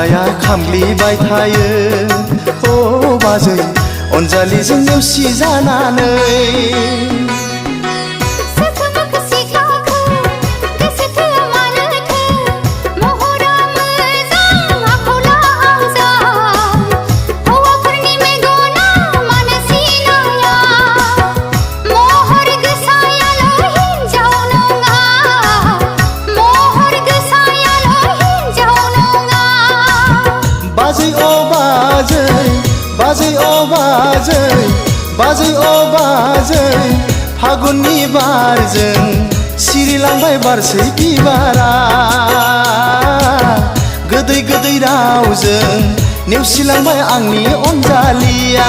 बिखाया खामग्लिबाय थायो ओ बाजै अनजालिजों नेवसि जानानै बाजै ओ बाजै फागुननि बारजों सिरिलांबाय बारसै बिबारा गोदै गोदै रावजों नेवसिलांबाय आंनि अनजालिया।